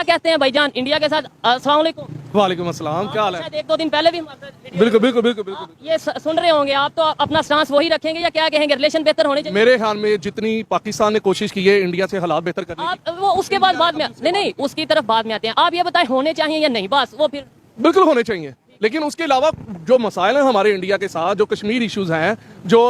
क्या कहते हैं भाईजान इंडिया के साथ? अस्सलाम वालेकुम। वालेकुम अस्सलाम, क्या हाल है? शायद 1-2 दिन पहले भी हमारे साथ वीडियो- बिल्कुल बिल्कुल बिल्कुल बिल्कुल। ये सुन रहे होंगे आप, तो अपना स्टांस वही रखेंगे या क्या कहेंगे? रिलेशन बेहतर होने चाहिए? मेरे ख्याल में जितनी पाकिस्तान ने कोशिश की है इंडिया से हालात बेहतर करने की, आप वो उसके बाद में नहीं उसकी तरफ बाद में आते हैं। आप ये बताएं होने चाहिए या नहीं, बस वो फिर बिल्कुल होने चाहिए। लेकिन उसके अलावा जो मसाइल हैं हमारे इंडिया के साथ, जो कश्मीर इश्यूज हैं, जो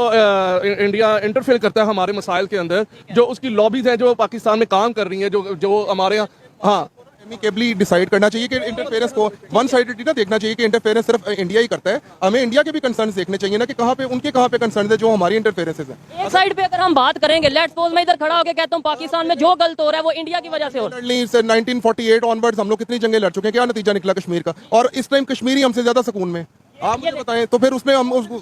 इंडिया इंटरफेयर करता है हमारे मसाइल के अंदर, जो उसकी लॉबीज हैं जो पाकिस्तान में काम कर रही हैं, जो हमारे यहाँ, हाँ, एमिकेबली डिसाइड करना चाहिए कि इंटरफेरेंस को वन साइडेड ना देखना चाहिए कि इंटरफेरेंस सिर्फ इंडिया ही करता है। हमें इंडिया के भी कंसर्न्स देखने चाहिए ना कि कहाँ पे कंसर्न है जो हमारी इंटरफेरेंसेस है। एक साइड पे अगर हम बात करेंगे, लेट्स सपोज मैं इधर खड़ा होकर कहता हूँ पाकिस्तान में जो गलत हो रहा है वो इंडिया की वजह से हो रहा है। 1948 ऑनवर्ड्स हम लोग कितनी जंगें लड़ चुके हैं, क्या नतीजा निकला कश्मीर का? और इस टाइम कश्मीरी हमसे ज्यादा सुकून में। आप मुझे बताएं तो फिर उसमें हम उसको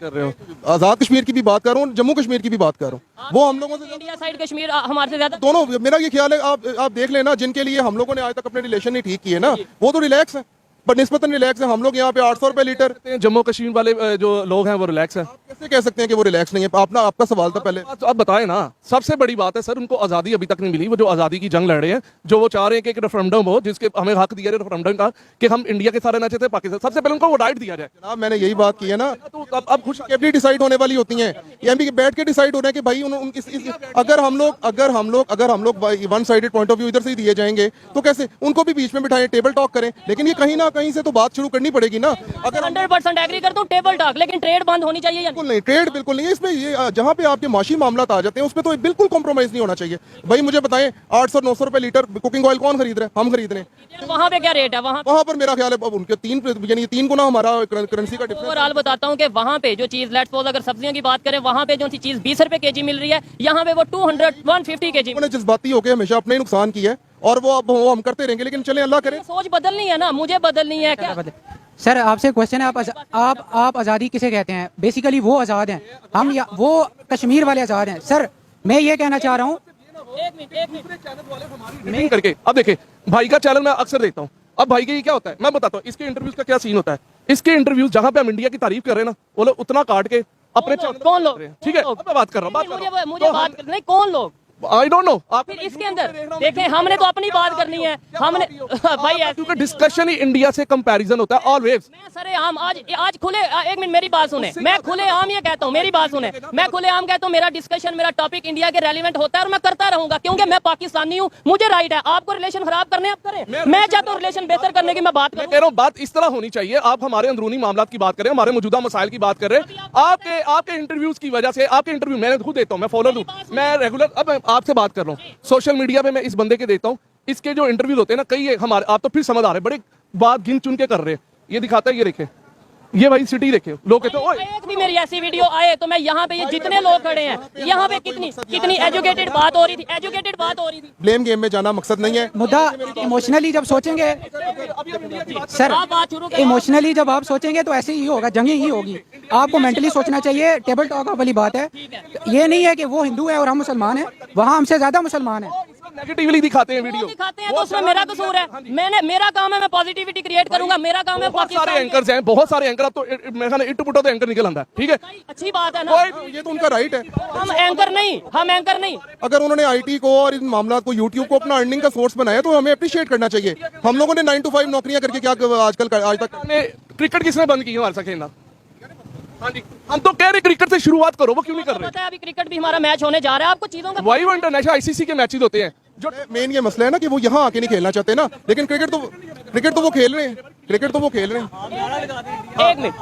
कर रहे हो। आजाद कश्मीर की भी बात कर रहा हूँ, जम्मू कश्मीर की भी बात कर रहा हूँ, वो हम लोगों से इंडिया साइड कश्मीर हमारे से ज्यादा दोनों। मेरा ये ख्याल है आप देख लेना, जिनके लिए हम लोगों ने आज तक अपने रिलेशन नहीं ठीक किए ना, वो तो रिलैक्स है, पर निस्बतन रिलैक्स है। हम लोग यहाँ पे 800 रुपए लीटर। जम्मू कश्मीर वाले जो लोग हैं वो रिलैक्स हैं। कैसे कह सकते हैं कि वो रिलैक्स नहीं है? आपका सवाल था पहले। अब बताएं ना, सबसे बड़ी बात है सर, उनको आज़ादी अभी तक नहीं मिली। वो जो आज़ादी की जंग लड़ रहे हैं, जो वो चाह रहे हैं कि एक रेफरेंडम हो जिसके हमें हक दिया जाए रेफरेंडम का कि हम इंडिया के साथ रहना चाहते हैं पाकिस्तान, सबसे पहले उनको वो राइट दिया जाए। जनाब मैंने यही बात की है ना, तो अब खुश कैबिनेट डिसाइड होने वाली होती हैं, ये भी बैठ के डिसाइड हो रहा है कि भाई अगर हम लोग one sided point of view इधर से ही दिए जाएंगे तो कैसे? उनको भी बीच में बिठाएं, टेबल टॉक करें। लेकिन ये कहीं ना कहीं से तो बात शुरू करनी पड़ेगी ना। अगर 100% एग्री करता हूँ टेबल टॉक, लेकिन ट्रेड बंद होनी चाहिए या बिल्कुल नहीं, ट्रेड बिल्कुल नहीं है इसमें। ये जहाँ पे आपके माशी मामला आ जाते हैं उसमें तो बिल्कुल कॉम्प्रोमाइज नहीं होना चाहिए। भाई मुझे बताएं 800-900 रुपए लीटर कुकिंग ऑयल कौन खरीद रहे हैं? हम खरीद रहे हैं। वहाँ पे क्या रेट है? वहाँ पर मेरा ख्याल है अब उनके 3 गुना हमारा करेंसी का डिफरेंस। ओवरऑल बताता हूँ कि वहाँ पे जो चीज, लेट्स सपोज अगर सब्जियों की बात करें, वहाँ पे जो सी चीज 20 रुपए केजी मिल रही है, यहाँ पे वो 200-150 केजी। उन्होंने जज्बाती होकर हमेशा अपने ही नुकसान किया है और वो हम करते रहेंगे। लेकिन चले अल्लाह करे। सोच बदलनी है ना, मुझे बदलनी है क्या? सर आपसे क्वेश्चन है, आप आज़ादी किसे कहते हैं? बेसिकली वो आज़ाद हैं, हम या वो कश्मीर वाले आज़ाद हैं। सर मैं ये कहना चाह रहा हूँ, नहीं करके अब देखे भाई का चैनल मैं अक्सर देखता हूँ। अब भाई के ये क्या होता है मैं बताता हूँ, इसके इंटरव्यूज का क्या सीन होता है। इसके इंटरव्यूज जहाँ पे हम इंडिया की तारीफ कर रहे हैं ना, वो लोग उतना काट के अपने कौन लोग? ठीक है, अब मैं बात कर रहा हूँ, मुझे बात नहीं, कौन लोग? I don't know. आप फिर इसके अंदर देखें, हमने तो अपनी बात करनी है। हमने भाई क्योंकि डिस्कशन ही इंडिया से कंपैरिजन होता है ऑलवेज। मैं सरे आम आज खुले, एक मिनट मेरी बात सुने, मैं खुले आम ये कहता हूँ, मेरी बात सुने, मैं खुले आम कहता हूँ मेरा डिस्कशन, मेरा टॉपिक इंडिया के रेलिवेंट होता है और मैं करता रहूंगा, क्योंकि मैं पाकिस्तानी हूँ, मुझे राइट है। आपको रिलेशन खराब करने आप करें, मैं चाहता हूँ रिलेशन बेहतर करने की मैं बात कह रहा हूँ। बात इस तरह होनी चाहिए, आप हमारे अंदरूनी मामला की बात करें, हमारे मौजूदा मसाइल की बात कर रहे हैं। आपके इंटरव्यूज की वजह से, आपके इंटरव्यू मैंने खुद देता हूँ, मैं फॉलो हूँ, मैं रेगुलर। अब मैं आपसे बात कर रहा हूँ सोशल मीडिया पे, मैं इस बंदे के देता हूँ, इसके जो इंटरव्यूज होते हैं ना, कई हमारे, आप तो फिर समझ आ रहे, बड़े बात गिन चुन के कर रहे हैं। ये दिखाता है, ये देखे, ये भाई सिटी देखे, लोग कहते हैं एक भी मेरी ऐसी वीडियो आए तो मैं यहाँ पे, ये जितने लोग खड़े हैं यहाँ पे, कितनी एजुकेटेड बात हो रही थी, एजुकेटेड बात हो रही थी। ब्लेम गेम में जाना मकसद नहीं है। मुद्दा इमोशनली जब सोचेंगे सर, इमोशनली जब आप सोचेंगे तो ऐसे ही होगा, जंग ही होगी। आपको मेंटली सोचना चाहिए। टेबल टॉक वाली बात है, ये नहीं है कि वो हिंदू है और हम मुसलमान हैं, वहाँ हमसे ज्यादा मुसलमान हैं। नेगेटिवली दिखाते हैं वीडियो, दिखाते हैं तो उसमें मेरा कसूर है? मेरा काम है, मैं पॉजिटिविटी क्रिएट करूंगा, मेरा काम है। बहुत सारे एंकर्स हैं, बहुत सारे एंकर, अब तो मेरे ख्याल इट पुटो तो एंकर निकल आता है। ठीक है, अच्छी बात है ना, ये तो उनका राइट है। हम एंकर नहीं। अगर उन्होंने आईटी को और इन मामला को, यूट्यूब को अपना अर्निंग का सोर्स बनाया तो हमें अप्रिशिएट करना चाहिए। हम लोगों ने 9 to 5 नौकरियां करके क्या आज तक क्रिकेट किसने बंद की हमारे साथ खेलना? हाँ जी, हम तो कह रहे क्रिकेट से शुरुआत करो, वो क्यों नहीं कर रहे? पता है अभी क्रिकेट भी हमारा मैच होने जा रहा है, आपको चीजों का वही वो इंटरनेशनल आईसीसी के मैचेस होते हैं। जो मेन ये मसला है ना कि वो यहाँ आके नहीं खेलना चाहते ना, लेकिन क्रिकेट तो वो खेल रहे हैं। एक मिनट,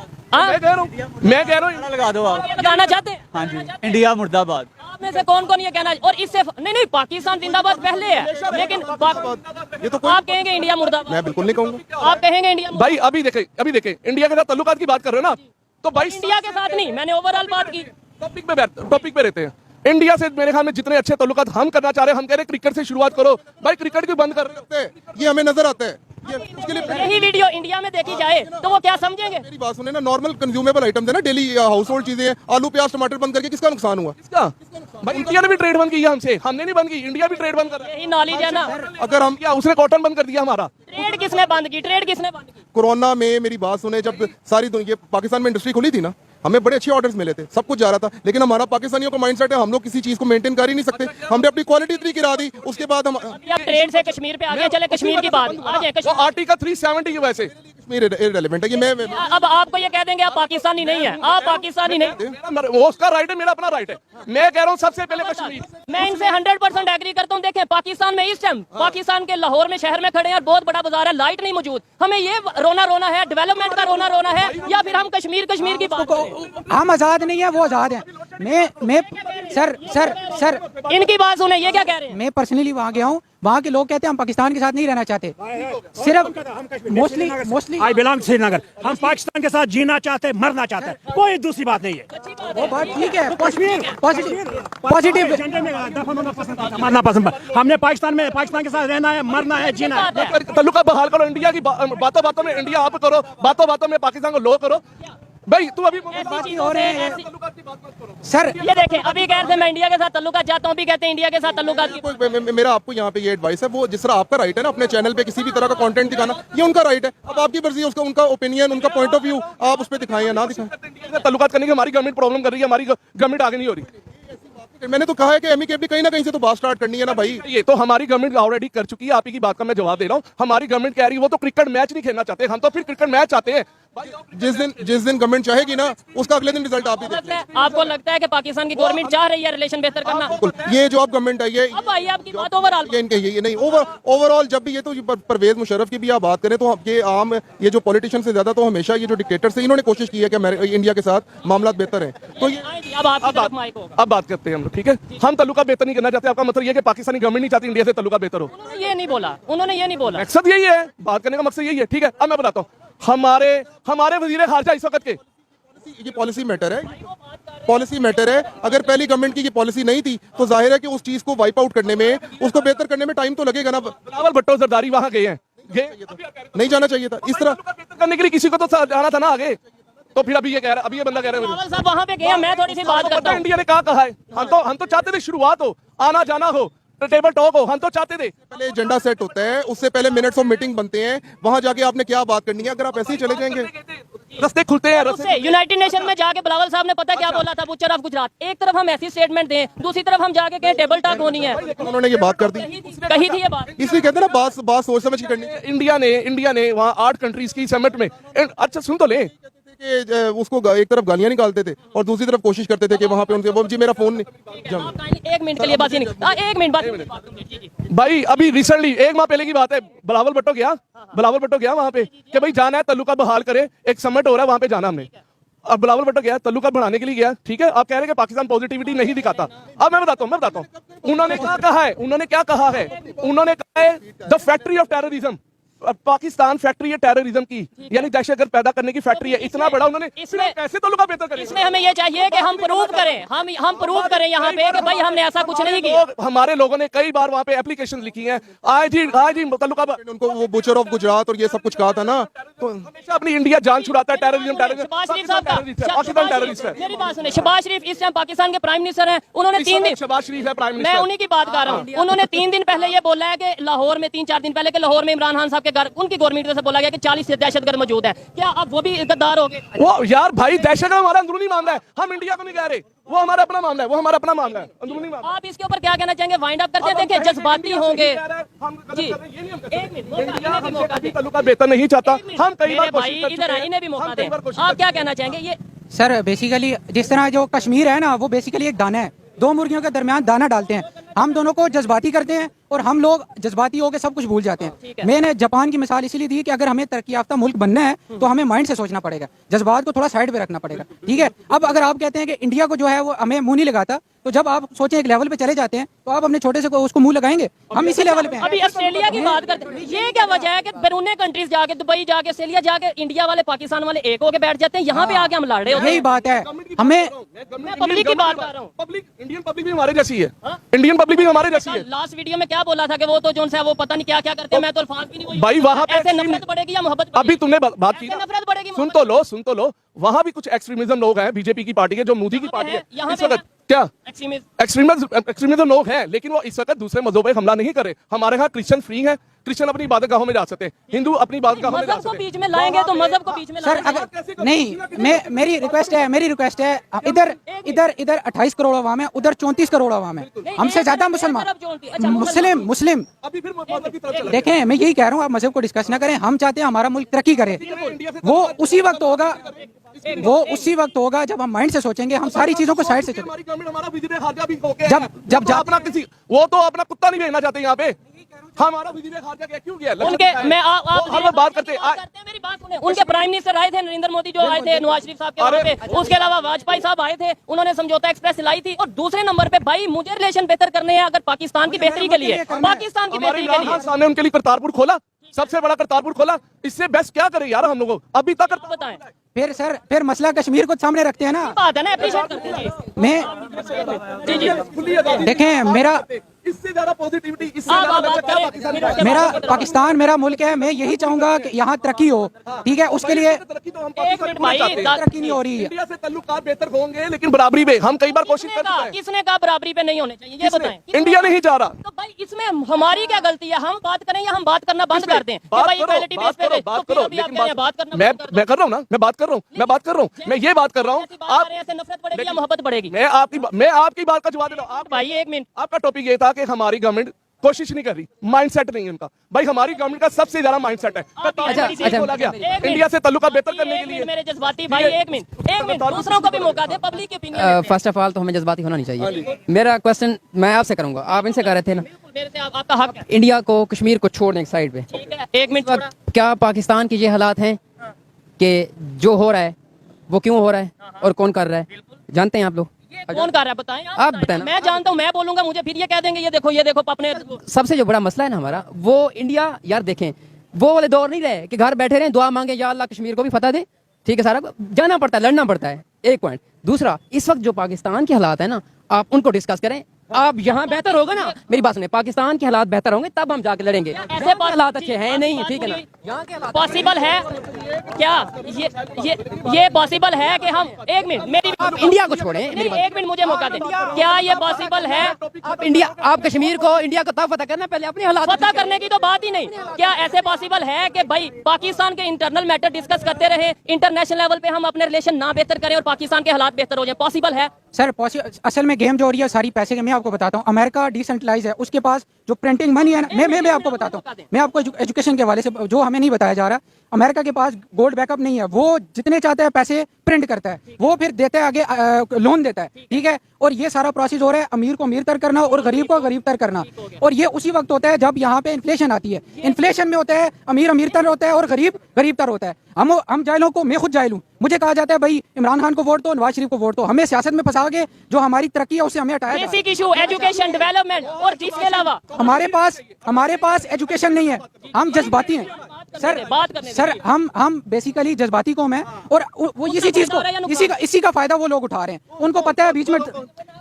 मैं कह रहा हूँ लगा दो आप। लगाना चाहते हैं? हाँ जी, इंडिया मुर्दाबाद। आप में से कौन ये कहना, और इससे नहीं पाकिस्तान जिंदाबाद पहले है, लेकिन ये तो आप कहेंगे इंडिया मुर्दाबाद? मैं बिल्कुल नहीं कहूँगा। आप कहेंगे इंडिया भाई अभी देखे इंडिया के साथ ताल्लुकात की बात कर रहे हो ना, तो भाई इंडिया के साथ नहीं, मैंने ओवरऑल बात की। टॉपिक पे रहते हैं। इंडिया से मेरे ख्याल में जितने अच्छे ताल्लुकात हम करना चाह रहे हैं, हम कह रहे हैं क्रिकेट से शुरुआत करो। भाई क्रिकेट क्यों बंद कर रहे हैं? ये हमें नजर आता है। उसके लिए यही वीडियो इंडिया में देखी जाए तो वो क्या समझेंगे? मेरी बात सुने ना, नॉर्मल कंज्यूमेबल आइटम्स है ना, डेली हाउस होल्ड चीजें, आलू प्याज टमाटर बंद करके किसका नुकसान हुआ? इसका भाई इंडिया ने भी ट्रेड बंद किया हमसे, हमने नहीं बंद की, इंडिया भी ट्रेड बंद कर रहा है। यही नॉलेज है ना। अगर हम क्या उसने कॉटन बंद कर दिया हमारा? ट्रेड किसने बंद की? कोरोना में मेरी बात सुने, जब सारी दुनिया पाकिस्तान में इंडस्ट्री खुली थी ना, हमें बड़े अच्छे ऑर्डर्स मिले थे, सब कुछ जा रहा था, लेकिन हमारा पाकिस्तानियों का माइंडसेट है, हम लोग किसी चीज को मेंटेन कर ही नहीं सकते। हमने अपनी क्वालिटी इतनी गिरा दी, उसके बाद हम अभी आप ट्रेड से कश्मीर पे आगे चले, कश्मीर की बात आ जाए। वो आर्टिकल 370 की वजह से कश्मीर इररिलेवेंट है कि मैं अब आपको ये कह देंगे आप पाकिस्तानी नहीं है, आप पाकिस्तानी नहीं। वो उसका राइट है, मेरा अपना राइट है। मैं कह रहा हूँ सबसे पहले कश्मीर। मैं इनसे 100% एग्री करता हूँ। देखें पाकिस्तान में इस टाइम पाकिस्तान के लाहौर में शहर में खड़े हैं, बहुत बड़ा बाजार है, लाइट नहीं मौजूद। हमें ये रोना है, डेवलपमेंट का रोना है, या फिर हम कश्मीर की बात करें? हम आजाद नहीं है, वो आजाद है। मैं सर इनकी बात सुने, ये क्या कह रहे हैं? मैं पर्सनली वहाँ गया हूँ, वहाँ के लोग कहते हैं हम पाकिस्तान के साथ नहीं रहना चाहते, सिर्फ मोस्टली आई बिलोंग श्रीनगर। हम पाकिस्तान के साथ जीना चाहते, मरना चाहते, कोई दूसरी बात नहीं है। वो बात ठीक है, पॉजिटिव झंडे में दफन होना पसंद है, मरना पसंद है। हमने पाकिस्तान के साथ रहना है, मरना है, जीना है। तल्लुका बहाल करो, इंडिया की बातों में इंडिया आप करो, बातों में पाकिस्तान को लो करो। भाई तू अभी हो रहे हैं सर। ये देखें, अभी कह रहे थे मैं इंडिया के साथ तल्लुकात चाहता हूँ, अभी कहते हैं इंडिया के साथ तल्लुकात। मेरा आपको यहाँ पे ये एडवाइस है, वो जिस तरह आपका राइट है ना अपने चैनल पे किसी भी तरह का कंटेंट दिखाना, ये उनका राइट है। अब आपकी मर्जी है, उसका उनका ओपिनियन, उनका पॉइंट ऑफ व्यू आप उस पर दिखाएं या ना दिखाएं। तल्लुकात करने की हमारी गवर्नमेंट प्रॉब्लम कर रही है, हमारी गवर्नमेंट आगे नहीं हो रही। मैंने तो कहा है कि एमिकेबली कहीं ना कहीं से तो बात स्टार्ट करनी है ना भाई। ये तो हमारी गवर्नमेंट ऑलरेडी कर चुकी है, आप ही की बात का मैं जवाब दे रहा हूँ। हमारी गवर्नमेंट कह रही है वो तो क्रिकेट मैच नहीं खेलना चाहते, हम तो फिर क्रिकेट मैच चाहते हैं। जिस दिन गवर्नमेंट चाहेगी ना, उसका अगले दिन रिजल्ट आप ही देखेंगे। आपको लगता है कि पाकिस्तान की गवर्नमेंट चाह रही है रिलेशन बेहतर करना? ये जो आप गवर्नमेंट आई है, अब आइए आपकी बात ओवरऑल। ये नहीं ओवरऑल जब भी ये तो परवेज मुशर्रफ की भी आप बात करें तो ये आम ये जो पॉलिटिशियन से ज्यादा तो हमेशा ये जो डिक्टेटर से इन्होंने कोशिश की है कि इंडिया के साथ मामला बेहतर है। तो अब बात करते हैं हम लोग, ठीक है। हम तल्लुका बेहतर नहीं करना चाहते, आपका मतलब ये कि पाकिस्तानी गवर्नमेंट नहीं चाहती इंडिया से तल्लुका बेहतर हो? ये नहीं बोला उन्होंने, मकसद यही है, बात करने का मकसद यही है, ठीक है। अब मैं बताता हूँ, हमारे वजीर खारजा इस वक्त के ये पॉलिसी मैटर है। अगर पहली गवर्नमेंट की ये पॉलिसी नहीं थी तो जाहिर है कि उस चीज को वाइप आउट करने में, उसको बेहतर करने में टाइम तो लगेगा ना। बिलावल भुट्टो जरदारी वहां गए हैं, नहीं जाना चाहिए था इस तरह करने के लिए, किसी को तो जाना था ना आगे। तो फिर अभी ये कह रहा है, अभी ये बंदा कह रहा है रावल साहब वहां पे गए, मैं थोड़ी सी बात करता हूं। इंडिया ने कहा है, हम तो चाहते थे शुरुआत हो, आना जाना हो, टेबल टॉक हो, हम तो चाहते थे। पहले एजेंडा सेट होता है, उससे पहले मिनट्स ऑफ मीटिंग बनते हैं, वहां जाके आपने क्या बात करनी है। अगर आप ऐसे ही चले जाएंगे, रास्ते खुलते हैं। यूनाइटेड नेशन में जाके बिलावल साहब ने पता क्या बोला था, बुचर ऑफ गुजरात। एक तरफ हम ऐसी स्टेटमेंट दें, दूसरी तरफ हम जाके कहें टेबल टॉक होनी है। उन्होंने ये बात कर दी, कही थी ये बात, इसलिए कहते हैं ना बात सोच समझ के करनी है। इंडिया ने वहाँ 8 कंट्रीज की समिट में, अच्छा सुन तो ले, कि उसको एक तरफ गालियां निकालते थे और दूसरी तरफ कोशिश करते थे कि वहां पे उनसे जी मेरा फोन नहीं। 1 मिनट के लिए बात ही नहीं, 1 मिनट बात। भाई अभी रिसेंटली 1 माह पहले की बात है, बिलावल भुट्टो गया वहां पे कि भाई जाना है तल्लुका बहाल करे, एक समिट हो रहा है वहां पे जाना हमने। अब बिलावल भुट्टो गया, तल्लुका बढ़ाने के लिए गया, ठीक है। आप कह रहे हैं कि पाकिस्तान पॉजिटिविटी नहीं दिखाता। अब मैं बताता हूँ उन्होंने क्या कहा है, उन्होंने कहा है the factory of terrorism, Pakistan factory है टेररिज्म की, यानी दहशतगर्द पैदा करने की फैक्ट्री है। इतना बड़ा उन्होंने, इसमें कैसे तल्लुका बेहतर करें? इसमें हमें ये चाहिए कि हम प्रूव करें, हम प्रूव करें यहाँ पे कि भाई हमने ऐसा कुछ नहीं किया। हमारे लोगों ने कई बार वहाँ पे एप्लीकेशन लिखी है, आज ही तल्लुका, उनको वो बुचर ऑफ गुजरात और ये सब कुछ कहा था ना, तो हमेशा अपनी इंडिया जान छुड़ाता है। टेररिज्म शहबाज शरीफ साहब का, टेररिस्ट है। मेरी बात सुने, शहबाज शरीफ इस टाइम पाकिस्तान के प्राइम मिनिस्टर हैं। उन्होंने 3 दिन, शहबाज शरीफ है प्राइम मैं मिनिस्टर, उन्हीं की बात कर रहा हूँ। उन्होंने 3 दिन पहले ये बोला है कि लाहौर में, 3-4 दिन पहले कि लाहौर में इमरान खान साहब के घर, उनकी गवर्नमेंट से बोला गया कि 40 दहशतगर्द मौजूद है। क्या अब वो भी गद्दार हो गए? वो यार भाई दहशतगर्द हमारा अंदरूनी मामला है, हम इंडिया को नहीं कह रहे, वो हमारा अपना मामला है, अंदरूनी मामला। आप इसके ऊपर क्या कहना चाहेंगे? वाइंड अप करते हैं, देखिए जज्बाती होंगे जी। तल्लुका बेहतर नहीं चाहता, हम कई बार भाई इधर इन्हें भी मौका दें। आप क्या कहना चाहेंगे? ये सर बेसिकली जिस तरह जो कश्मीर है ना, वो बेसिकली एक दाना है, 2 मुर्गियों के दरमियान दाना डालते हैं। हम दोनों को जज्बाती करते हैं और हम लोग जज्बाती होकर सब कुछ भूल जाते हैं। मैंने जापान की मिसाल इसीलिए दी कि अगर हमें तरक्की याफ्ता मुल्क बनना है तो हमें माइंड से सोचना पड़ेगा, जज्बात को थोड़ा साइड पे रखना पड़ेगा, ठीक है। अब अगर आप कहते हैं कि इंडिया को जो है वो हमें मुंह नहीं लगाता, तो जब आप सोचें एक लेवल पे चले जाते हैं तो आप अपने छोटे से उसको मुंह लगाएंगे। हम इसी लेवल पे हैं। अभी ऑस्ट्रेलिया की बात करते हैं, ये क्या वजह है कि बैरून कंट्रीज जाके, दुबई जाके, ऑस्ट्रेलिया जाके, इंडिया वाले पाकिस्तान वाले एक होके बैठ जाते हैं, यहाँ पे आके हम लड़ रहे होते हैं। यही बात है, हमें पब्लिक की बात कर रहा हूँ। इंडियन पब्लिक भी हमारे जैसी है, इंडियन पब्लिक भी हमारे जैसी है। लास्ट वीडियो में क्या बोला था कि वो तो जोन से वो पता नहीं क्या क्या करते हैं, मैं तो अल्फाज भी नहीं बोल। भाई वहाँ पे ऐसे नफरत बढ़ेगी या मोहब्बत? अभी तुमने बात की, नफरत बढ़ेगी, सुन तो लो, वहां भी कुछ एक्सट्रीमिज्म लोग हैं बीजेपी की पार्टी के, जो मोदी की पार्टी है यहाँ इस पे वक्त क्या एक्सट्रीमिस्ट एक्सट्रीमिज्म लोग हैं, लेकिन वो इस वक्त दूसरे मजहबों पे हमला नहीं कर रहे। हमारे यहाँ क्रिश्चियन फ्री हैं, क्रिश्चियन अपनी इबादतगाहों में जा सकते हैं, हिंदू अपनी इबादतगाहों में जा मजहब को सकते हैं। बीच में लाएंगे तो मजहब को बीच में सर लाएंगे। अगर नहीं, मेरी रिक्वेस्ट है इधर 28 करोड़ अवाम है, उधर 34 करोड़ अवाम है, हमसे ज्यादा मुसलमान मुस्लिम अभी फिर मजहब की तरफ चले। देखें, मैं यही कह रहा हूँ, आप मजहब को डिस्कस ना करें। हम चाहते हैं हमारा मुल्क तरक्की करे, वो उसी वक्त होगा जब हम माइंड से सोचेंगे, हम सारी चीजों को साइड से चलें। हमारी गवर्नमेंट हमारा वजीर खारजा भी होके जब अपना किसी वो तो अपना कुत्ता नहीं भेजना चाहते यहाँ पे। हमारा वजीर खारजा क्या क्यों गया? उनके मैं आप हम बात करते हैं मेरी बात सुने। उनके प्राइम मिनिस्टर आए थे, नरेंद्र मोदी जो आए थे नवाज शरीफ साहब के वहाँ पे, उसके अलावा वाजपेयी साहब आए थे, उन्होंने समझौता एक्सप्रेस लाई थी। और दूसरे नंबर पे भाई मुझे रिलेशन बेहतर करने हैं अगर पाकिस्तान की बेहतरी के लिए, पाकिस्तान की हमारे बेहतरी के इमरान लिए। खान साहब ने उनके लिए करतारपुर खोला, सबसे बड़ा करतारपुर खोला। इससे बेस्ट क्या करें यार हम लोगों अभी तक बताएं फिर मसला कश्मीर को सामने रखते हैं ना। बात है ना, अप्रिशिएट करते हैं मैं जी जी। देखें, मेरा इससे ज्यादा पॉजिटिविटी इससे आप ज्यादा बात करें। मेरा पाकिस्तान मेरा मुल्क है, मैं यही चाहूंगा कि यहाँ तरक्की हो, ठीक है। उसके लिए तरक्की तो हम एक मिनट भाई, तरक्की नहीं हो रही है। इंडिया से ताल्लुकात बेहतर होंगे, लेकिन बराबरी पे हम कई बार कोशिश कर चुके हैं। किसने कहा बराबरी पे नहीं होने चाहिए, ये बताएं। इंडिया नहीं जा रहा। तो भाई इसमें हमारी क्या गलती है? हम बात करें या हम बात करना बंद कर दें? कि बात भाई करो, इक्वालिटी बेस पे रहे, बात तो फिर करो, अभी आप लेकिन कह रहे हैं बात करना मैं बंद करो। कर रहा हूँ ना, मैं बात कर रहा हूँ, मैं ये बात कर रहा हूँ। ऐसी बात कर रहे हैं, ऐसे नफरत बढ़ेगी या मोहब्बत बढ़ेगी? मैं आपकी बात का जवाब दे रहा हूँ। भाई एक मिनट, आपका टॉपिक ये था कि हमारी गवर्नमेंट कोशिश नहीं कर रही, माइंडसेट नहीं है उनका। भाई हमारी गवर्नमेंट का सबसे ज्यादा माइंडसेट है। अच्छा, बोला गया एक इंडिया से ताल्लुकात बेहतर करने के एक लिए। मिनट मेरे जज्बाती भाई, एक मिनट दूसरों को भी मौका दे, पब्लिक की ओपिनियन। फर्स्ट ऑफ ऑल तो हमें जज्बाती होना नहीं चाहिए। मेरा क्वेश्चन मैं आपसे करूंगा, आप इनसे कर रहे थे ना, मेरे से आपका हक है। इंडिया को कश्मीर को छोड़ने की साइड पे, ठीक है, एक मिनट छोड़ा। क्या पाकिस्तान के ये हालात हैं कि जो हो रहा है वो क्यों हो रहा है और कौन कर रहा है, जानते हैं आप लोग? कौन कर रहा है बताएं आप बताएं ना। मैं जानता हूं, मैं बोलूंगा, मुझे फिर ये कह देंगे ये देखो अपने। सबसे जो बड़ा मसला है ना हमारा, वो इंडिया यार देखें, वो वाले दौर नहीं रहे कि घर बैठे रहे दुआ मांगे या अल्लाह कश्मीर को भी फतह दे, ठीक है। सारा जाना पड़ता है, लड़ना पड़ता है, एक पॉइंट। दूसरा, इस वक्त जो पाकिस्तान के हालात है ना, आप उनको डिस्कस करें। आप यहाँ बेहतर होगा ना, मेरी बात सुने, पाकिस्तान के हालात बेहतर होंगे तब हम जाके लड़ेंगे। ऐसे हालात अच्छे हैं नहीं, ठीक है ना। पॉसिबल है क्या ये पॉसिबल है कि हम, एक मिनट मेरी, आप इंडिया को छोड़ें, मेरी एक मिनट मुझे मौका दें। क्या ये पॉसिबल है? आप कश्मीर को इंडिया को तब फतह करना, पहले अपने हालात पता करने की तो बात ही नहीं। क्या ऐसे पॉसिबल है कि भाई पाकिस्तान के इंटरनल मैटर डिस्कस करते रहे, इंटरनेशनल लेवल पे हम अपने रिलेशन ना बेहतर करें और पाकिस्तान के हालात बेहतर हो जाए? पॉसिबल है सर? असल में गेम जो हो रही है सारी पैसे की। मैं आपको बताता हूँ, अमेरिका डिसेंट्रलाइज है, उसके पास जो प्रिंटिंग मनी है ना, मैं आपको बताता हूँ, मैं आपको एजुकेशन के हवाले से जो हमें नहीं बताया जा रहा, अमेरिका के पास गोल्ड बैकअप नहीं है, वो जितने चाहता है पैसे प्रिंट करता है, वो फिर देता है आगे, लोन देता है, ठीक है। और ये सारा प्रोसेस हो रहा है, अमीर को अमीर तर करना और गरीब को गरीब तर करना। और ये उसी वक्त होता है जब यहाँ पे इन्फ्लेशन आती है। इन्फ्लेशन में होता है अमीर अमीर तर होता है और गरीब गरीब तर होता है। हम जाहिलों को, मैं खुद जाहिल हूँ, मुझे कहा जाता है भाई इमरान खान को वोट दो, नवाज शरीफ को वोट दो। हमें सियासत में फंसा के जो हमारी तरक्की है उसे हमें हटाया जाए। बेसिक इशू एजुकेशन डेवलपमेंट, और जिसके अलावा हमारे पास एजुकेशन नहीं है, हम जज्बाती हैं सर हम बेसिकली जज्बाती कौम है। और वो इसी चीज को, इसी का फायदा वो लोग उठा रहे हैं। उनको पता है बीच में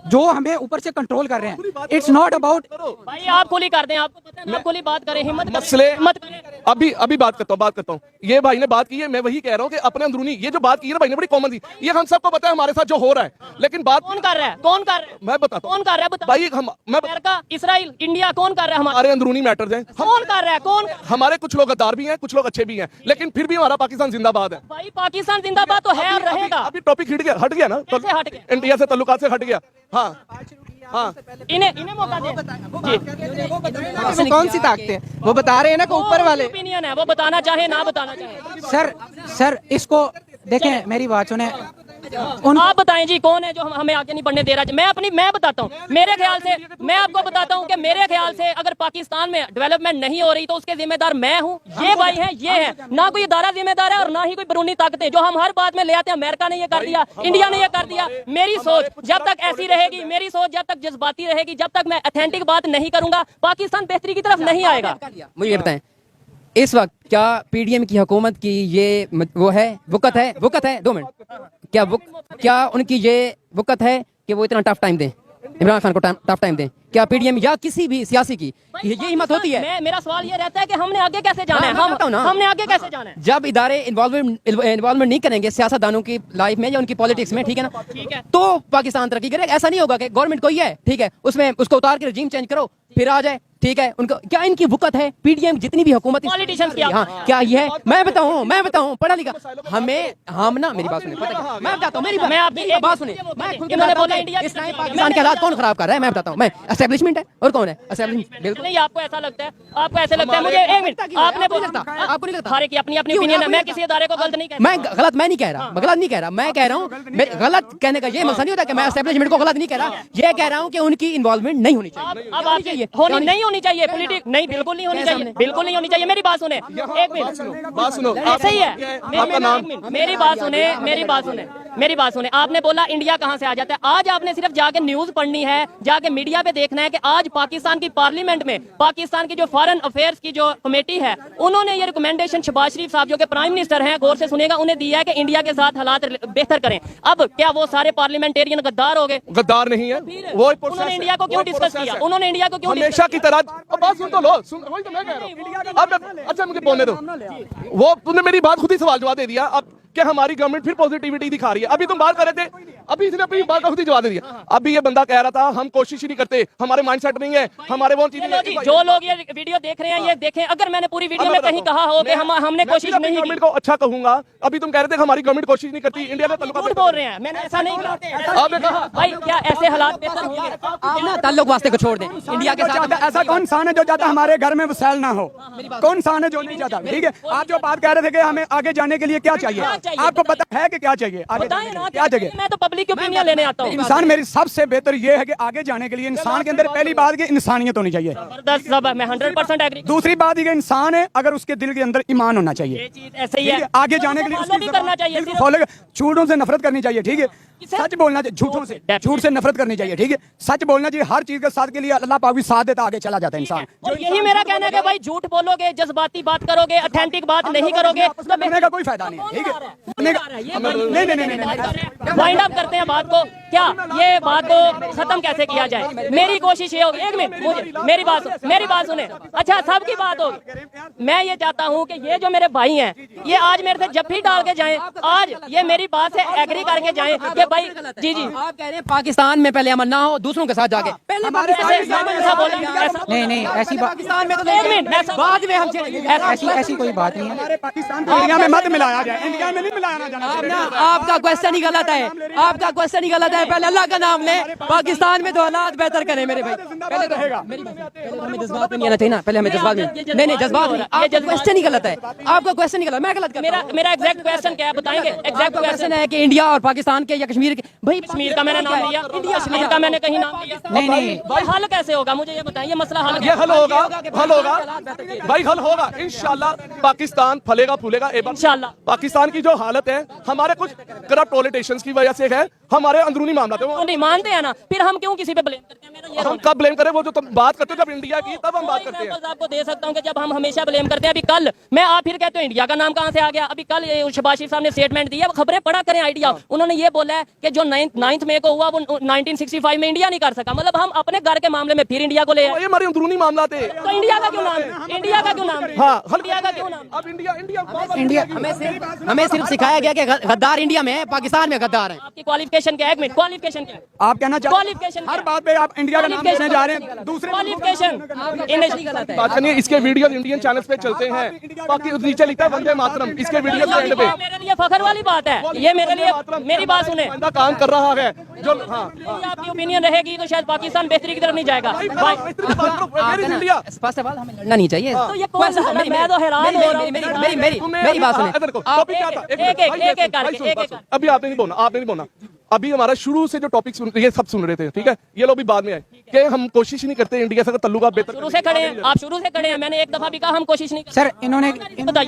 जो हमें ऊपर से कंट्रोल कर रहे हैं। इट्स नॉट अबाउट, भाई आप खुली कर दें, आपको पता है, आप खुली बात करें, हिम्मत मसले मत। अभी बात करता हूँ। ये भाई ने बात की है, मैं वही कह रहा हूँ कि अपने अंदरूनी ये जो बात की है ना भाई ने, बड़ी कॉमन थी। ये हम सबको पता है हमारे साथ जो हो रहा है, लेकिन बात कौन कर रहा है? मैं बताता हूँ कौन कर रहा है? भाई। अमेरिका, इसराइल, इंडिया, कौन कर रहा है? हमारे अंदरूनी मैटर्स हैं। कौन कर रहा है? कौन? हमारे कुछ लोग गद्दार भी हैं, कुछ लोग अच्छे भी हैं, लेकिन फिर भी हमारा पाकिस्तान जिंदाबाद है। भाई पाकिस्तान जिंदाबाद तो है और रहेगा। अभी टॉपिक हट गया ना, कैसे हट गया? इंडिया से ताल्लुकात से हट गया। हाँ इन्हें मौका दें जी। वो कौन सी ताकत है? वो बता रहे हैं ना कि ऊपर वाले ओपिनियन है, वो बताना चाहे ना बताना चाहे। सर इसको देखें, मेरी बात सुने। आप बताएं जी, कौन है जो हमें आगे नहीं बढ़ने दे रहा? मैं बताता हूँ, मेरे ख्याल से, मैं आपको बताता हूँ कि मेरे ख्याल से अगर पाकिस्तान में डेवलपमेंट नहीं हो रही तो उसके जिम्मेदार मैं हूँ, ये भाई हैं, ये है ना। कोई इदारा जिम्मेदार है और ना ही कोई बैरूनी ताकतें, जो हम हर बात में ले आते हैं। अमेरिका ने ये कर दिया, इंडिया ने ये कर दिया। मेरी सोच जब तक ऐसी रहेगी, मेरी सोच जब तक जज्बाती रहेगी, जब तक मैं ऑथेंटिक बात नहीं करूंगा, पाकिस्तान बेहतरी की तरफ नहीं आएगा। मुझे ये बताएं, इस वक्त क्या पीडीएम की हुकूमत की ये वो है, वक़्त है 2 मिनट, क्या उनकी ये वक़्त है कि वो इतना टफ टाइम दें? इमरान खान को टफ टाइम दें? क्या पीडीएम या किसी भी सियासी की ये हिम्मत होती है? मेरा सवाल ये रहता है कि हमने आगे कैसे जाना है, मैं बताऊं ना। हमने आगे कैसे जाना है? जब इदारे इन्वॉल्वमेंट नहीं करेंगे सियासतदानों की लाइफ में या उनकी पॉलिटिक्स में, ठीक है ना, ठीक है। तो पाकिस्तान तरक्की करेगा। ऐसा नहीं होगा कि गवर्नमेंट कोई है, ठीक है, उसमें उसको उतार के रजीम चेंज करो फिर आ जाए, ठीक है। उनको क्या इनकी वुकत है? पीडीएम जितनी भी हुकूमत Politicians की हाँ, क्या ये है? मैं बताऊं पढ़ा लिखा हम ना, मेरी बात सुने, पता क्या? मैं बताता हूं, मेरी मैं आपकी एक बात सुने, मैं खुद के इन्होंने बताता बोला हूं इंडिया कि इस टाइम पाकिस्तान के हालात कौन खराब कर रहा है, मैं बताता हूं। मैं एस्टेब्लिशमेंट है और कौन है एस्टेब्लिशमेंट? बिल्कुल नहीं, आपको ऐसा लगता है, आपको ऐसे लगता है मुझे एक मिनट आपने बोला आपको नहीं लगता? हर एक की अपनी अपनी ओपिनियन है, मैं किसी इदारे को गलत नहीं कहता। मैं गलत नहीं कह रहा, गलत नहीं कह रहा, मैं कह रहा हूँ गलत कहने का ये मसला नहीं होता कि मैं एस्टेब्लिशमेंट को गलत नहीं कह रहा, ये कह रहा हूँ कि उनकी इन्वॉल्वमेंट नहीं होनी चाहिए। अब आपकी नहीं होनी चाहिए पॉलिटिक्स, नहीं बिल्कुल नहीं होनी चाहिए, बिल्कुल नहीं होनी चाहिए। मेरी बात सुने, एक मिनट, बात सुनो। ऐसे ही है। आपका नाम? मेरी बात सुने, आपने बोला इंडिया कहां से आ जाता है। आज आपने सिर्फ जाके न्यूज पढ़नी है, जाके मीडिया पे देखना है कि आज पाकिस्तान की पार्लियामेंट में पाकिस्तान की जो फॉरेन अफेयर्स की जो कमेटी है, उन्होंने ये रिकमेंडेशन शहबाज शरीफ साहब जो कि प्राइम मिनिस्टर हैं, गौर से सुनेगा, उन्हें दिया है कि इंडिया के साथ हालात बेहतर करें। अब क्या वो सारे पार्लियामेंटेरियन गद्दार हो गए? गद्दार नहीं है वो, उन्होंने इंडिया को क्यों डिस्कस किया? उन्होंने इंडिया को क्यों हमेशा की तरह। अब बात सुन तो लो, वही तो मैं कह रहा हूँ। अब अच्छा मुझे बोलने दो, वो तुमने मेरी बात खुद ही सवाल जवाब दे दिया। अब क्या हमारी गवर्नमेंट फिर पॉजिटिविटी दिखा रही है? अभी तुम बात कर रहे थे, अभी इसने अपनी बात का खुद ही जवाब दे दिया। अभी ये बंदा कह रहा था हम कोशिश ही नहीं करते, हमारे माइंडसेट नहीं है, हमारे वो चीजें नहीं है। जो लोग ये वीडियो देख रहे हैं ये देखें, अगर मैंने पूरी वीडियो में कहीं कहा हो कि हमने कोशिश नहीं की, गवर्नमेंट को अच्छा कहूंगा। अभी तुम कह रहे थे हमारी गवर्नमेंट कोशिश नहीं करती, इंडिया में झूठ बोल रहे हैं, मैंने ऐसा नहीं कहा। आपने कहा भाई क्या ऐसे हालात बेहतर होंगे? आप ना ताल्लुक वास्ते को छोड़ दें इंडिया के साथ। ऐसा कौन इंसान है जो चाहता हमारे घर में वसैल ना हो? कौन इंसान है जो नहीं चाहता? ठीक है, आप जो बात कह रहे थे कि हमें आगे जाने के लिए क्या चाहिए, आपको पता है कि क्या चाहिए आगे बताएं ना, क्या चाहिए? मैं तो पब्लिक की ओपिनियन लेने आता हूँ। इंसान मेरी सबसे बेहतर ये है कि आगे जाने के लिए इंसान के अंदर पहली बात की इंसानियत होनी चाहिए। जबरदस्त, सब मैं 100% एग्री। दूसरी बात ये इंसान है, अगर उसके दिल के अंदर ईमान होना चाहिए, ये चीज ऐसे ही ठीक है, है, आगे जाने के लिए फॉलो भी करना चाहिए। बिल्कुल फॉलो, झूठों से नफरत करनी चाहिए, ठीक है, सच बोलना चाहिए, झूठों से, झूठ से नफरत करनी चाहिए, ठीक है, सच बोलना चाहिए। हर चीज के साथ के लिए अल्लाह पाक भी साथ देता, आगे चला जाता है इंसान। और यही मेरा कहना है कि भाई झूठ बोलोगे, जज्बाती बात करोगे, ऑथेंटिक बात नहीं करोगे तो बोलने का कोई फायदा नहीं है, ठीक है। नहीं, वाइंड अप करते हैं बात को। क्या ये बात को खत्म कैसे किया जाए? मेरी कोशिश ये होगी, एक मिनट मुझे मेरी बात सुने। अच्छा सबकी बात होगी। मैं ये चाहता हूँ कि ये जो मेरे भाई हैं, ये आज मेरे से जफ्फी डाल के जाएं, आज ये मेरी बात से एग्री करके जाएं कि भाई जी आप कह रहे हैं पाकिस्तान में पहले अमन ना हो, दूसरों के साथ जाके पहले नहीं ऐसी बात, पाकिस्तान में तो एक मिनट बाद में हम ऐसी कोई बात नहीं है। पाकिस्तान को इंडिया में मत मिलाया जाए, इंडिया में नहीं मिलाया जाना चाहिए। आपका क्वेश्चन ही गलत है, आपका क्वेश्चन ही गलत है। पहले अल्लाह का नाम ले, पाकिस्तान में तो हालात बेहतर करें मेरे भाई। पहले तो हमें जज्बात में नहीं आना चाहिए ना, पहले हमें जज्बात में नहीं जज्बात नहीं। आपका क्वेश्चन ही गलत है, आपका क्वेश्चन ही गलत, मैं गलत। मेरा एग्जैक्ट क्वेश्चन क्या है बताएंगे? एग्जैक्ट क्वेश्चन है कि इंडिया और पाकिस्तान के या कश्मीर के, भाई कश्मीर का मैंने नाम लिया, कश्मीर का मैंने कहीं नाम लिया। नहीं भाई हल कैसे होगा मुझे ये बताइए, मसला हल ये हल होगा भाई, हल होगा इंशाल्लाह। पाकिस्तान फलेगा फूलेगा इंशाल्लाह। पाकिस्तान की जो हालत है हमारे कुछ करप्ट पॉलिटिशियंस की वजह से है, हमारे अंदरूनी मामला है। वो नहीं मानते हैं ना, फिर हम क्यों किसी पे ब्लेम करते हैं? मेरा ये हम कब ब्लेम करें? वो जो तुम बात करते हो जब इंडिया की, तब हम बात करते हैं। एग्जांपल्स आपको दे सकता हूं कि जब हम हमेशा ब्लेम करते हैं। अभी कल मैं आप फिर कहते हो इंडिया का नाम कहां से आ गया? अभी कल शहबाज शरीफ साहब ने स्टेटमेंट दिया, खबरें पढ़ा करें आइडिया। उन्होंने ये बोला है कि जो 9 मई को हुआ वो 1965 में इंडिया नहीं कर सका। मतलब हम अपने घर के मामले में फिर इंडिया को ले आए। ये हमारे अंदरूनी मामला थे। तो इंडिया का क्यों नाम है? इंडिया का क्यों नाम है? हाँ, इंडिया का क्यों नाम? अब इंडिया हमें सिर्फ सिखाया गया कि गद्दार इंडिया में है, पाकिस्तान में गद्दार है। आपकी क्वालिफिकेशन क्या है? एक मिनट, क्वालिफिकेशन क्या है? आप कहना चाहते क्वालिफिकेशन हर बात पे आप इंडिया का नाम लेने जा रहे हैं, दूसरे क्वालिफिकेशन बात करनी है। इसके वीडियो इंडियन चैनल्स पे चलते हैं, बाकी नीचे लिखता है वंदे मातरम, इसके वीडियो के एंड पे। मेरे लिए फखर वाली बात है ये, मेरे लिए। मेरी बात सुने, बंदा काम कर रहा है जो। हाँ, आपकी ओपिनियन रहेगी तो शायद पाकिस्तान बेहतरी की तरफ नहीं जाएगा। इंडिया फर्स्ट ऑफ ऑल हमें लड़ना नहीं चाहिए। तो ये कौन सा? मैं तो हैरान हो रहा हूं। मेरी बात सुने। अभी आपने नहीं बोलना, आपने नहीं बोलना। अभी हमारा शुरू से जो टॉपिक ये सब सुन रहे थे, ठीक है, ये लोग भी बाद में आए कि हम कोशिश ही नहीं करते इंडिया से तल्लुकात बेहतर। शुरू से खड़े हैं आप, शुरू से खड़े हैं। मैंने एक दफा भी कहा हम कोशिश नहीं सर, इन्होंने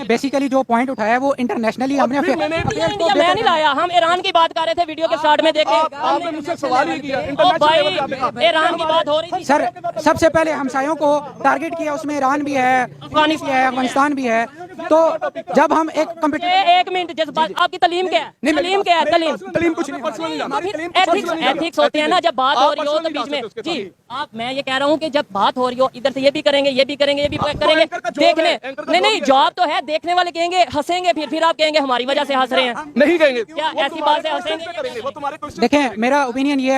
बेसिकली जो पॉइंट उठाया वो इंटरनेशनली हमने इंडिया मैं नहीं लाया। हम ईरान की बात कर रहे थे वीडियो के स्टार्ट में, देखे आपने मुझसे सवाल ही किया भाई ईरान की बात हो रही थी। सर, सबसे पहले हमसायों को टारगेट किया, उसमें ईरान भी है, अफगानिस्तान भी है। तो जब हम एक कंप्यूटर एक मिनट जज्बात आपकी तालीम क्या है? तालीम क्या है? तलीम कुछ नहीं हमारी तलीम एथिक्स होते हैं ना, जब बात हो रही हो तो बीच में जी आप, मैं ये कह रहा हूँ कि जब बात हो रही हो इधर से ये भी करेंगे, ये भी करेंगे, ये भी करेंगे, देखने नहीं जॉब तो है, देखने वाले कहेंगे हंसेंगे, फिर आप कहेंगे हमारी वजह से हंस रहे हैं। नहीं कहेंगे क्या ऐसी बात से हंसेंगे? वो तुम्हारे क्वेश्चन देखें, मेरा ओपिनियन ये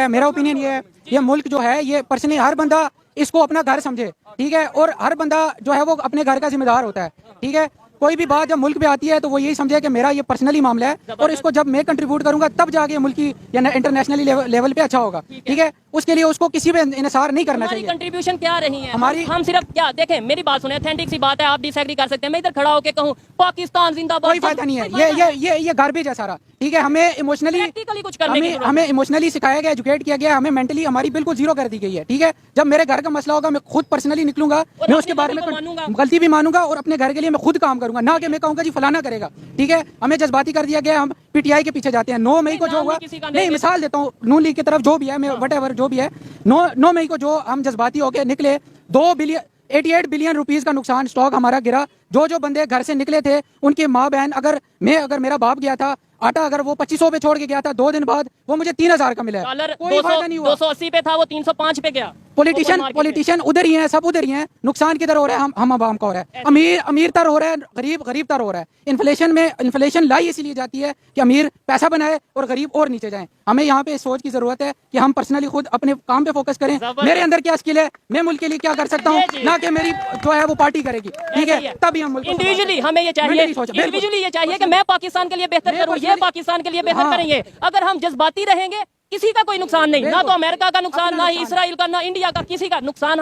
है, ये मुल्क जो है ये पर्सनली हर बंदा इसको अपना घर समझे, ठीक है, और हर बंदा जो है वो अपने घर का जिम्मेदार होता है, ठीक है। कोई भी बात जब मुल्क पे आती है तो वो यही समझे कि मेरा ये पर्सनली मामला है और इसको जब मैं कंट्रीब्यूट करूंगा तब जाके मुल्क की या इंटरनेशनली लेवल पे अच्छा होगा, ठीक है। उसके लिए उसको किसी पे इन्हिसार नहीं करना चाहिए। कंट्रीब्यूशन क्या रही है हमारी? हम सिर्फ क्या देखें, मेरी बात सुने, ऑथेंटिक सी बात है, आप डिसएग्री कर सकते हैं, मैं इधर खड़ा होकर कहूँ पाकिस्तान जिंदाबाद, कोई फायदा नहीं है, ये गार्बेज है सारा, ठीक है। हमें इमोशनली Practically कुछ करने की जरूरत है। हमें इमोशनली सिखाया गया, एजुकेट किया गया, हमें मेंटली हमारी बिल्कुल जीरो कर दी गई है, ठीक है। जब मेरे घर का मसला होगा मैं खुद पर्सनली निकलूंगा, मैं उसके बारे में गलती भी मानूंगा और अपने घर के लिए मैं खुद काम करूंगा, ना कि मैं कहूंगा जी फलाना करेगा, ठीक है। हमें जज्बाती कर दिया गया, हम पीटीआई के पीछे जाते हैं। 9 मई को जो हुआ, नहीं मिसाल देता हूँ, नून लीग की तरफ जो भी है, मैं वटेवर जो भी है, 9 मई को जो हम जज्बाती होकर निकले, 88 बिलियन रुपीस का नुकसान स्टॉक हमारा गिरा। जो बंदे घर से निकले थे उनकी माँ बहन, अगर मेरा बाप गया था आटा, अगर वो 2500 पे छोड़ के गया था, 2 दिन बाद वो मुझे 3000 का मिला। डॉलर कोई फायदा नहीं हुआ। 280 पे था, वो 305 पे गया। पॉलिटिशियन उधर ही हैं, सब उधर ही हैं। नुकसान किधर हो रहा है? हम आवाम का हो रहा है। अमीर तर हो रहा है, गरीब तर हो रहा है। इन्फ्लेशन लाई इसीलिए जाती है कि अमीर पैसा बनाए और गरीब और नीचे जाए। हमें यहाँ पे सोच की जरूरत है कि हम पर्सनली खुद अपने काम पे फोकस करें। मेरे अंदर क्या स्किल है, मैं मुल्क के लिए क्या कर सकता हूँ, ना कि मेरी जो है वो पार्टी करेगी, ठीक है। तभी हम इंडिविजुअली हमें ये चाहिए, इंडिविजुअली ये चाहिए कि मैं पाकिस्तान के लिए बेहतर करूँ, ये पाकिस्तान के लिए बेहतर करेंगे। अगर हम जज्बाती रहेंगे किसी का कोई नुकसान नहीं, ना तो अमेरिका का नुकसान, ना ही इसराइल का, ना इंडिया का, किसी का नुकसान